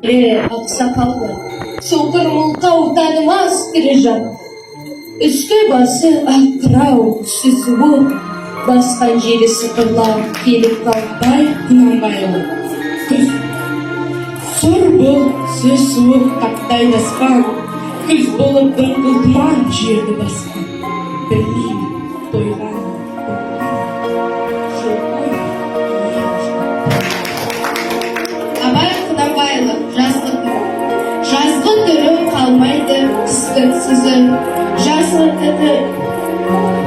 Ақсақалды соқыр мұлқау танымас тірі жан. Үсті басы ақтырау сүзуі, басқан жері сықырлау келіп қалпай Құнанбайұлы. Күз сұр бұл сөз суық қаптайды аспан, күз болып бір тұман жерді басқан. Білмеймін тойған Абай Құнанбайұлы жазғы түрі. Жазғы түрі қалмайды қысқы сызы. Жазғы түрі